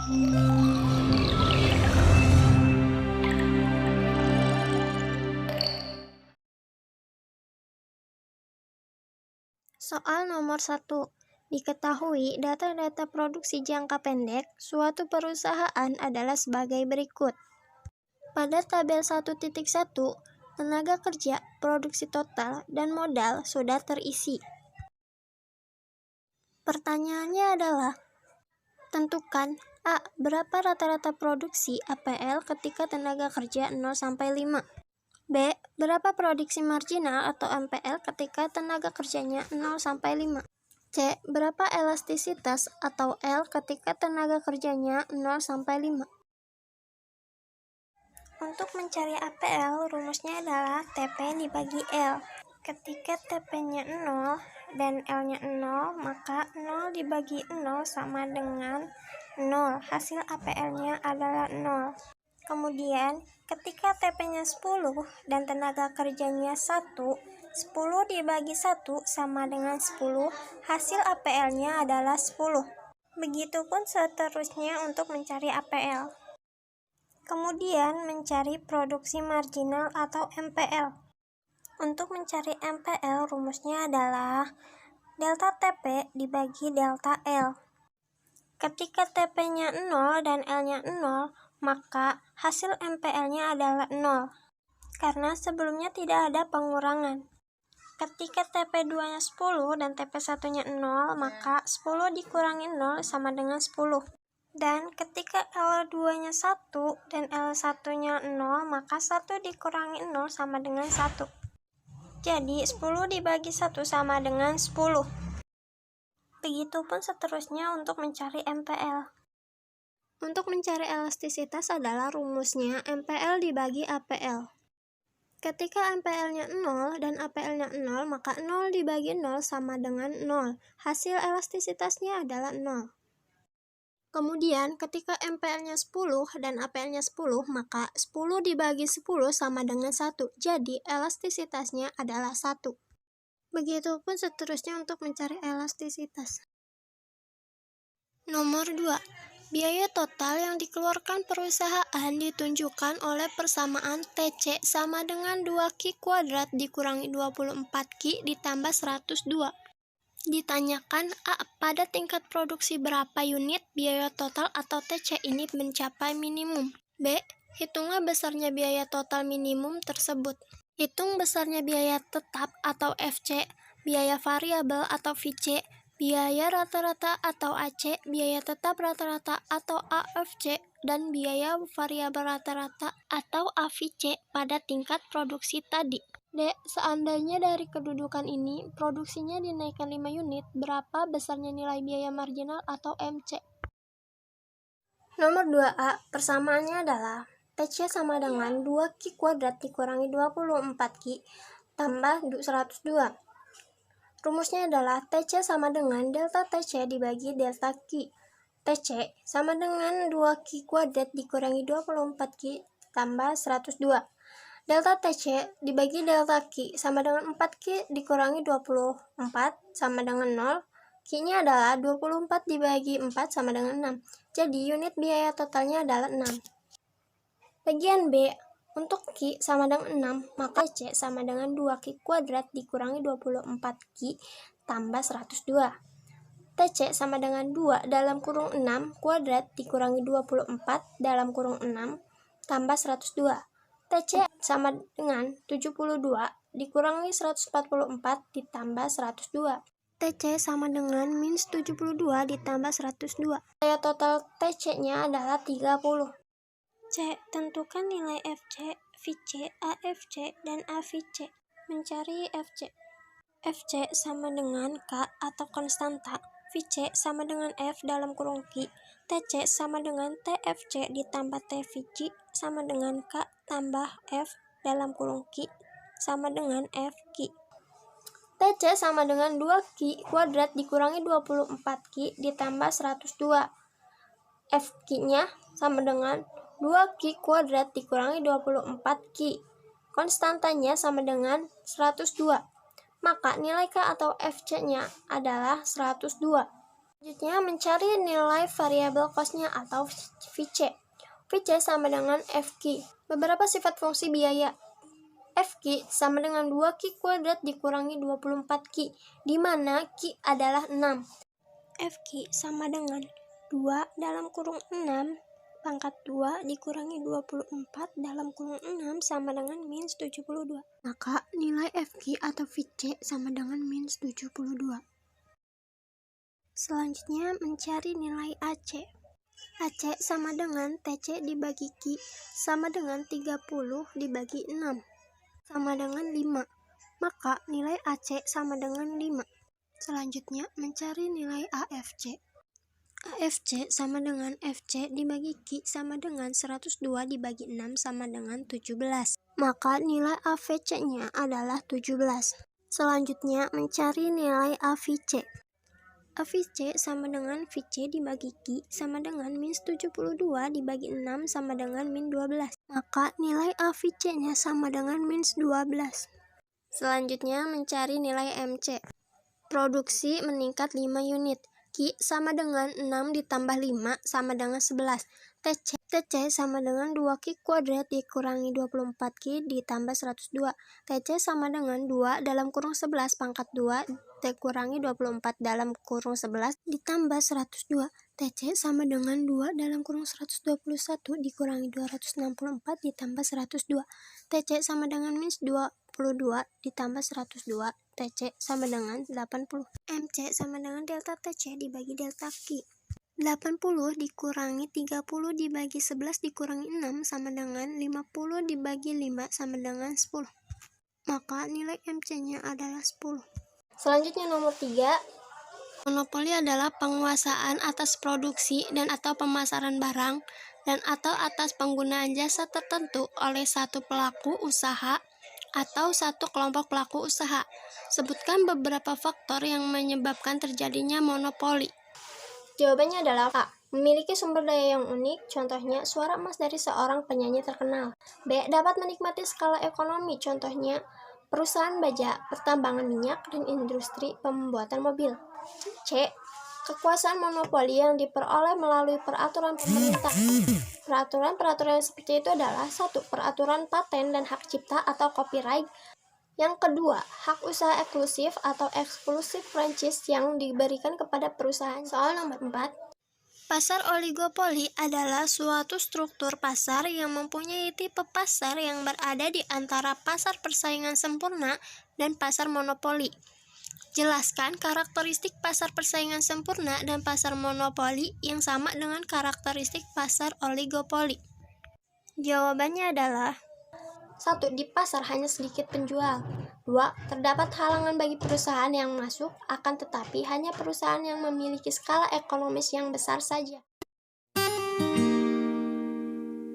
Soal nomor 1. Diketahui data-data produksi jangka pendek suatu perusahaan adalah sebagai berikut. Pada tabel 1.1, tenaga kerja, produksi total, dan modal sudah terisi. Pertanyaannya adalah, tentukan A. Berapa rata-rata produksi APL ketika tenaga kerja 0-5? B. Berapa produksi marginal atau MPL ketika tenaga kerjanya 0-5? C. Berapa elastisitas atau L ketika tenaga kerjanya 0-5? Untuk mencari APL, rumusnya adalah TP dibagi L. Ketika TP-nya 0 dan L-nya 0, maka 0 dibagi 0 sama dengan 0. Hasil APL-nya adalah 0. Kemudian, ketika TP-nya 10 dan tenaga kerjanya 1, 10 dibagi 1 sama dengan 10, hasil APL-nya adalah 10. Begitupun seterusnya untuk mencari APL. Kemudian, mencari produksi marginal atau MPL. Untuk mencari MPL, rumusnya adalah delta TP dibagi delta L. Ketika TP-nya 0 dan L-nya 0, maka hasil MPL-nya adalah 0, karena sebelumnya tidak ada pengurangan. Ketika TP2-nya 10 dan TP1-nya 0, maka 10 dikurangi 0 sama dengan 10. Dan ketika L2-nya 1 dan L1-nya 0, maka 1 dikurangi 0 sama dengan 1. Jadi, 10 dibagi 1 sama dengan 10. Begitupun seterusnya untuk mencari MPL. Untuk mencari elastisitas adalah rumusnya MPL dibagi APL. Ketika MPL-nya 0 dan APL-nya 0, maka 0 dibagi 0 sama dengan 0. Hasil elastisitasnya adalah 0. Kemudian, ketika MPL-nya 10 dan APL-nya 10, maka 10 dibagi 10 sama dengan 1. Jadi, elastisitasnya adalah 1. Begitupun seterusnya untuk mencari elastisitas. Nomor 2. Biaya total yang dikeluarkan perusahaan ditunjukkan oleh persamaan TC sama dengan 2Q kuadrat dikurangi 24Q ditambah 102. Ditanyakan A. Pada tingkat produksi berapa unit biaya total atau TC ini mencapai minimum? B. Hitunglah besarnya biaya total minimum tersebut. Hitung besarnya biaya tetap atau FC, biaya variabel atau VC, biaya rata-rata atau AC, biaya tetap rata-rata atau AFC, dan biaya variabel rata-rata atau AVC pada tingkat produksi tadi. D. Seandainya dari kedudukan ini, produksinya dinaikkan 5 unit, berapa besarnya nilai biaya marginal atau MC? Nomor 2A, persamaannya adalah TC sama dengan 2Q kuadrat dikurangi 24Q tambah 102. Rumusnya adalah TC sama dengan delta TC dibagi delta Q. TC sama dengan 2Q kuadrat dikurangi 24Q tambah 102. Delta TC dibagi delta Q sama dengan 4Q dikurangi 24 sama dengan 0. Q-nya adalah 24 dibagi 4 sama dengan 6. Jadi unit biaya totalnya adalah 6. Bagian B, untuk Q sama dengan 6, maka C sama dengan 2Q kuadrat dikurangi 24Q tambah 102. TC sama dengan 2 dalam kurung 6 kuadrat dikurangi 24 dalam kurung 6 tambah 102. TC sama dengan 72 dikurangi 144 ditambah 102. TC sama dengan minus 72 ditambah 102. Biaya total TC-nya adalah 30. C. Tentukan nilai FC, VC, AFC, dan AVC. Mencari FC. FC sama dengan K atau konstanta. VC sama dengan F dalam kurung Q. TC sama dengan TFC ditambah TVC sama dengan K tambah F dalam kurung Q sama dengan FQ. TC sama dengan 2Q kuadrat dikurangi 24Q ditambah 102. FQ-nya sama dengan 2Q kuadrat dikurangi 24Q. Konstantanya sama dengan 102. Maka nilai K atau FC-nya adalah 102. Selanjutnya, mencari nilai variabel cost-nya atau VC. VC sama dengan FQ. Beberapa sifat fungsi biaya. FQ sama dengan 2Q kuadrat dikurangi 24Q, di mana Q adalah 6. FQ sama dengan 2 dalam kurung 6 pangkat 2 dikurangi 24 dalam kurung 6 sama dengan min 72. Maka nilai FQ atau VC sama dengan min 72. Selanjutnya, mencari nilai AC. AC sama dengan TC dibagi Q sama dengan 30 dibagi 6 sama dengan 5. Maka nilai AC sama dengan 5. Selanjutnya, mencari nilai AFC. AFC sama dengan FC dibagi Q sama dengan 102 dibagi 6 sama dengan 17. Maka nilai AVC-nya adalah 17. Selanjutnya, mencari nilai AVC. AVC sama dengan VC dibagi Q sama dengan min 72 dibagi 6 sama dengan min 12. Maka nilai AVC-nya sama dengan min 12. Selanjutnya, mencari nilai MC. Produksi meningkat 5 unit. Q sama dengan 6 ditambah 5 sama dengan 11. TC sama dengan 2Q kuadrat dikurangi 24Q ditambah 102. TC sama dengan 2 dalam kurung 11 pangkat 2 dikurangi 24 dalam kurung 11 ditambah 102. TC sama dengan 2 dalam kurung 121 dikurangi 264 ditambah 102. TC sama dengan minus 22 ditambah 102. TC sama dengan 80. MC sama dengan delta TC dibagi delta Q. 80 dikurangi 30 dibagi 11 dikurangi 6 sama dengan 50 dibagi 5 sama dengan 10. Maka nilai MC-nya adalah 10. Selanjutnya nomor 3. Monopoli adalah penguasaan atas produksi dan atau pemasaran barang dan atau atas penggunaan jasa tertentu oleh satu pelaku usaha atau satu kelompok pelaku usaha. Sebutkan beberapa faktor yang menyebabkan terjadinya monopoli. Jawabannya adalah A. Memiliki sumber daya yang unik, contohnya suara emas dari seorang penyanyi terkenal. B. Dapat menikmati skala ekonomi, contohnya perusahaan baja, pertambangan minyak, dan industri pembuatan mobil. C. Kekuasaan monopoli yang diperoleh melalui peraturan pemerintah. Peraturan-peraturan yang seperti itu adalah 1. Peraturan paten dan hak cipta atau copyright. Yang kedua, hak usaha eksklusif atau exclusive franchise yang diberikan kepada perusahaan. Soal nomor 4. Pasar oligopoli adalah suatu struktur pasar yang mempunyai tipe pasar yang berada di antara pasar persaingan sempurna dan pasar monopoli. Jelaskan karakteristik pasar persaingan sempurna dan pasar monopoli yang sama dengan karakteristik pasar oligopoli. Jawabannya adalah 1. Di pasar hanya sedikit penjual. 2. Terdapat halangan bagi perusahaan yang masuk, akan tetapi hanya perusahaan yang memiliki skala ekonomis yang besar saja.